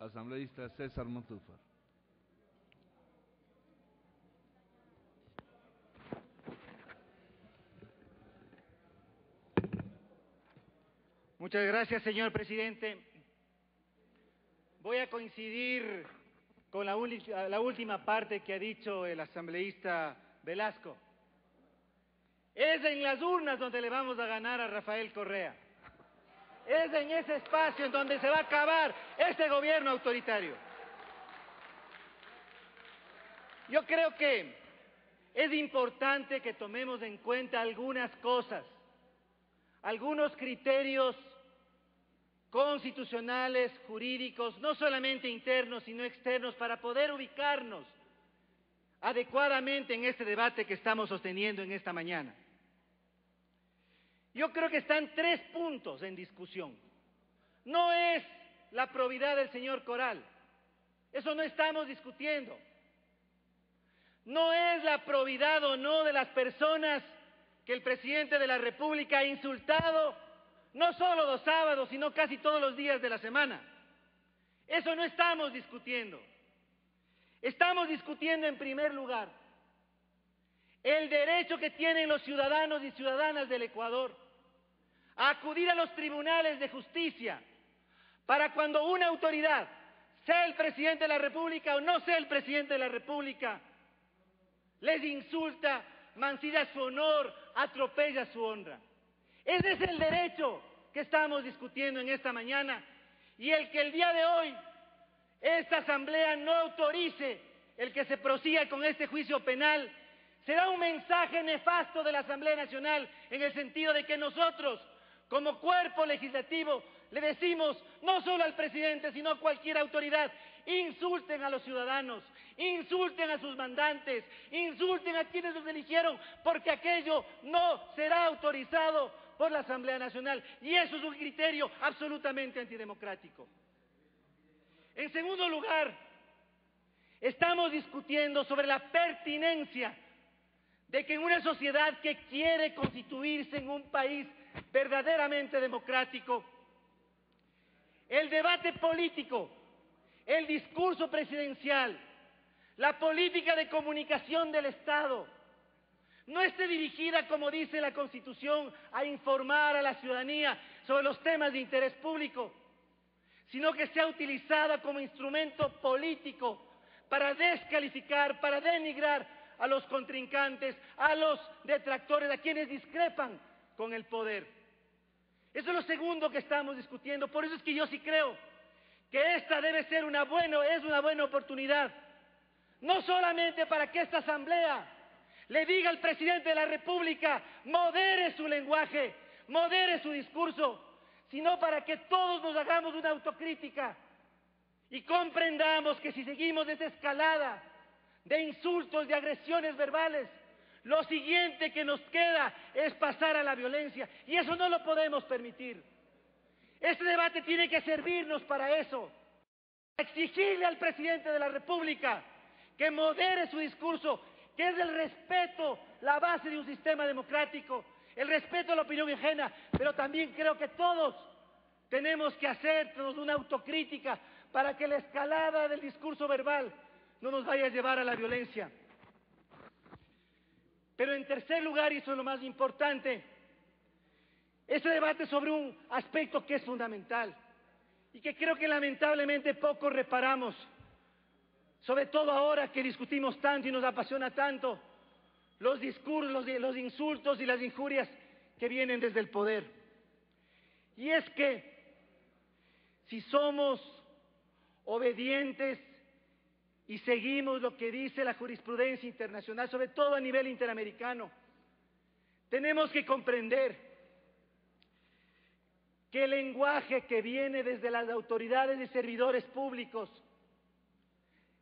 asambleísta César Montúfar. Muchas gracias, señor presidente. Voy a coincidir con la última parte que ha dicho el asambleísta Velasco. Es en las urnas donde le vamos a ganar a Rafael Correa. Es en ese espacio en donde se va a acabar este gobierno autoritario. Yo creo que es importante que tomemos en cuenta algunas cosas, algunos criterios constitucionales, jurídicos, no solamente internos, sino externos, para poder ubicarnos adecuadamente en este debate que estamos sosteniendo en esta mañana. Yo creo que están 3 puntos en discusión. No es la probidad del señor Coral, eso no estamos discutiendo. No es la probidad o no de las personas que el presidente de la República ha insultado, no solo los sábados, sino casi todos los días de la semana. Eso no estamos discutiendo. Estamos discutiendo, en primer lugar, el derecho que tienen los ciudadanos y ciudadanas del Ecuador a acudir a los tribunales de justicia para cuando una autoridad, sea el presidente de la República o no sea el presidente de la República, les insulta, mancilla su honor, atropella su honra. Ese es el derecho que estamos discutiendo en esta mañana, y el que el día de hoy esta asamblea no autorice el que se prosiga con este juicio penal será un mensaje nefasto de la Asamblea Nacional, en el sentido de que nosotros, como cuerpo legislativo, le decimos no solo al presidente, sino a cualquier autoridad: insulten a los ciudadanos, insulten a sus mandantes, insulten a quienes los eligieron, porque aquello no será autorizado por la Asamblea Nacional, y eso es un criterio absolutamente antidemocrático. En segundo lugar, estamos discutiendo sobre la pertinencia de que en una sociedad que quiere constituirse en un país verdaderamente democrático, el debate político, el discurso presidencial, la política de comunicación del Estado, no esté dirigida, como dice la Constitución, a informar a la ciudadanía sobre los temas de interés público, sino que sea utilizada como instrumento político para descalificar, para denigrar a los contrincantes, a los detractores, a quienes discrepan con el poder. Eso es lo segundo que estamos discutiendo. Por eso es que yo sí creo que esta debe ser una buena oportunidad, no solamente para que esta asamblea le diga al presidente de la República: modere su lenguaje, modere su discurso, sino para que todos nos hagamos una autocrítica y comprendamos que si seguimos esta escalada de insultos, de agresiones verbales, lo siguiente que nos queda es pasar a la violencia, y eso no lo podemos permitir. Este debate tiene que servirnos para eso, exigirle al presidente de la República que modere su discurso, que es el respeto, la base de un sistema democrático, el respeto a la opinión ajena, pero también creo que todos tenemos que hacernos una autocrítica para que la escalada del discurso verbal no nos vaya a llevar a la violencia. Pero en tercer lugar, y eso es lo más importante, este debate sobre un aspecto que es fundamental y que creo que lamentablemente poco reparamos, sobre todo ahora que discutimos tanto y nos apasiona tanto los discursos, los insultos y las injurias que vienen desde el poder. Y es que si somos obedientes y seguimos lo que dice la jurisprudencia internacional, sobre todo a nivel interamericano, tenemos que comprender que el lenguaje que viene desde las autoridades y servidores públicos,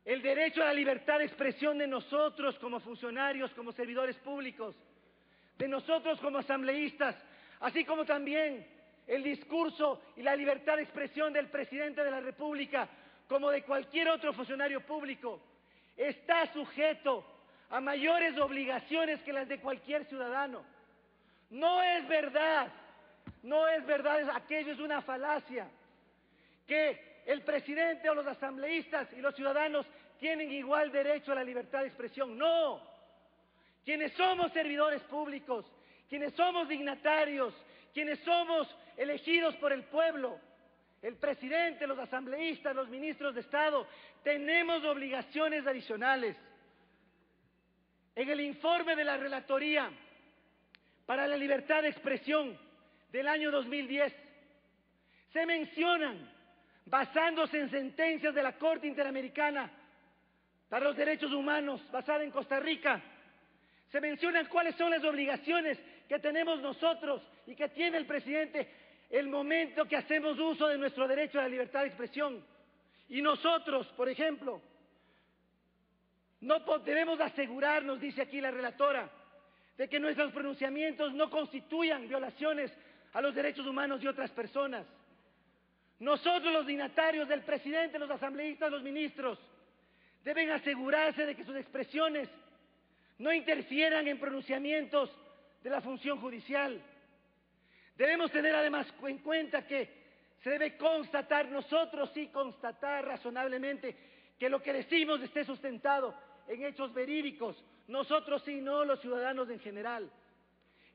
el derecho a la libertad de expresión de nosotros como funcionarios, como servidores públicos, de nosotros como asambleístas, así como también el discurso y la libertad de expresión del presidente de la República, como de cualquier otro funcionario público, está sujeto a mayores obligaciones que las de cualquier ciudadano. No es verdad, aquello es una falacia, que el presidente o los asambleístas y los ciudadanos tienen igual derecho a la libertad de expresión. No. Quienes somos servidores públicos, quienes somos dignatarios, quienes somos elegidos por el pueblo, el presidente, los asambleístas, los ministros de Estado, tenemos obligaciones adicionales. En el informe de la Relatoría para la Libertad de Expresión del año 2010, se mencionan, basándose en sentencias de la Corte Interamericana para los Derechos Humanos, basada en Costa Rica, se mencionan cuáles son las obligaciones que tenemos nosotros y que tiene el presidente el momento que hacemos uso de nuestro derecho a la libertad de expresión. Y nosotros, por ejemplo, no debemos asegurarnos, dice aquí la relatora, de que nuestros pronunciamientos no constituyan violaciones a los derechos humanos de otras personas. Nosotros, los dignatarios del presidente, los asambleístas, los ministros, deben asegurarse de que sus expresiones no interfieran en pronunciamientos de la función judicial. Debemos tener además en cuenta que se debe constatar, nosotros sí constatar razonablemente, que lo que decimos esté sustentado en hechos verídicos. Nosotros sí, no los ciudadanos en general.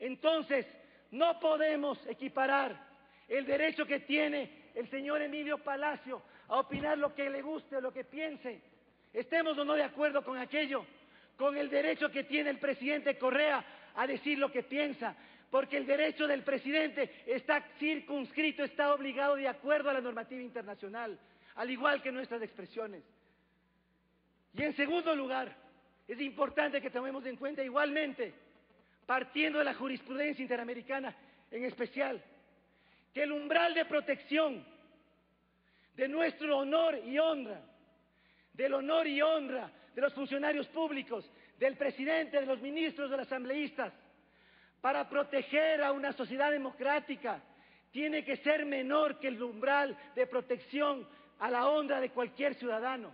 Entonces, no podemos equiparar el derecho que tiene el señor Emilio Palacio a opinar lo que le guste o lo que piense, estemos o no de acuerdo con aquello, con el derecho que tiene el presidente Correa a decir lo que piensa, porque el derecho del presidente está circunscrito, está obligado de acuerdo a la normativa internacional, al igual que nuestras expresiones. Y en segundo lugar, es importante que tomemos en cuenta igualmente, partiendo de la jurisprudencia interamericana en especial, que el umbral de protección de nuestro honor y honra, del honor y honra de los funcionarios públicos, del presidente, de los ministros, de los asambleístas, para proteger a una sociedad democrática, tiene que ser menor que el umbral de protección a la honra de cualquier ciudadano.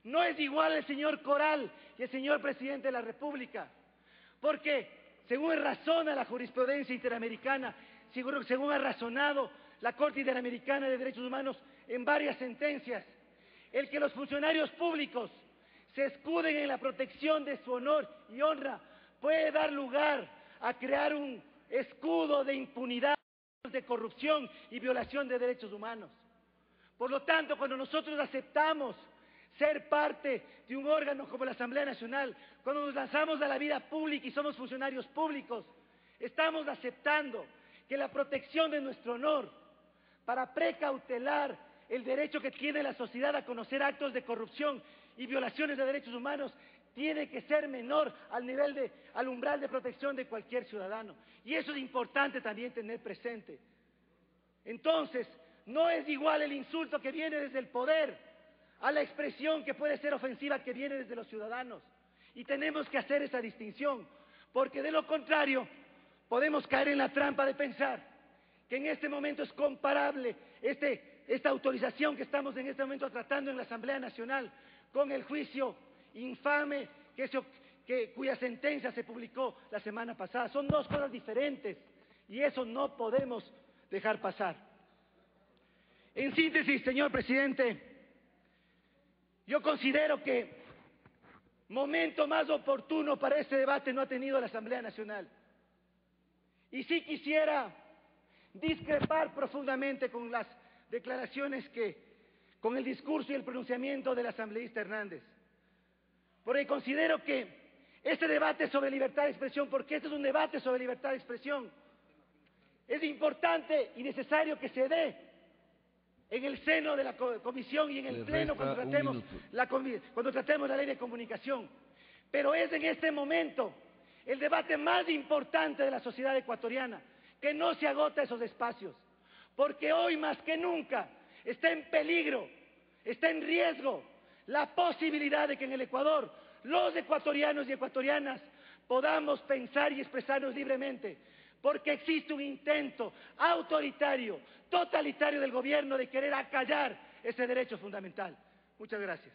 No es igual el señor Coral y el señor presidente de la República, porque según razona la jurisprudencia interamericana, según ha razonado la Corte Interamericana de Derechos Humanos en varias sentencias, el que los funcionarios públicos se escuden en la protección de su honor y honra puede dar lugar a crear un escudo de impunidad, de corrupción y violación de derechos humanos. Por lo tanto, cuando nosotros aceptamos ser parte de un órgano como la Asamblea Nacional, cuando nos lanzamos a la vida pública y somos funcionarios públicos, estamos aceptando que la protección de nuestro honor para precautelar el derecho que tiene la sociedad a conocer actos de corrupción y violaciones de derechos humanos tiene que ser menor al umbral de protección de cualquier ciudadano. Y eso es importante también tener presente. Entonces, no es igual el insulto que viene desde el poder a la expresión que puede ser ofensiva que viene desde los ciudadanos. Y tenemos que hacer esa distinción, porque de lo contrario podemos caer en la trampa de pensar que en este momento es comparable esta autorización que estamos en este momento tratando en la Asamblea Nacional con el juicio infame cuya sentencia se publicó la semana pasada. Son dos cosas diferentes y eso no podemos dejar pasar. En síntesis, señor presidente, yo considero que momento más oportuno para este debate no ha tenido la Asamblea Nacional. Y sí quisiera discrepar profundamente con las declaraciones con el discurso y el pronunciamiento del asambleísta Hernández. Porque considero que este debate sobre libertad de expresión, porque este es un debate sobre libertad de expresión, es importante y necesario que se dé en el seno de la comisión y en el pleno cuando tratemos la ley de comunicación. Pero es en este momento el debate más importante de la sociedad ecuatoriana, que no se agota esos espacios, porque hoy más que nunca está en peligro, está en riesgo la posibilidad de que en el Ecuador los ecuatorianos y ecuatorianas podamos pensar y expresarnos libremente, porque existe un intento autoritario, totalitario del gobierno de querer acallar ese derecho fundamental. Muchas gracias.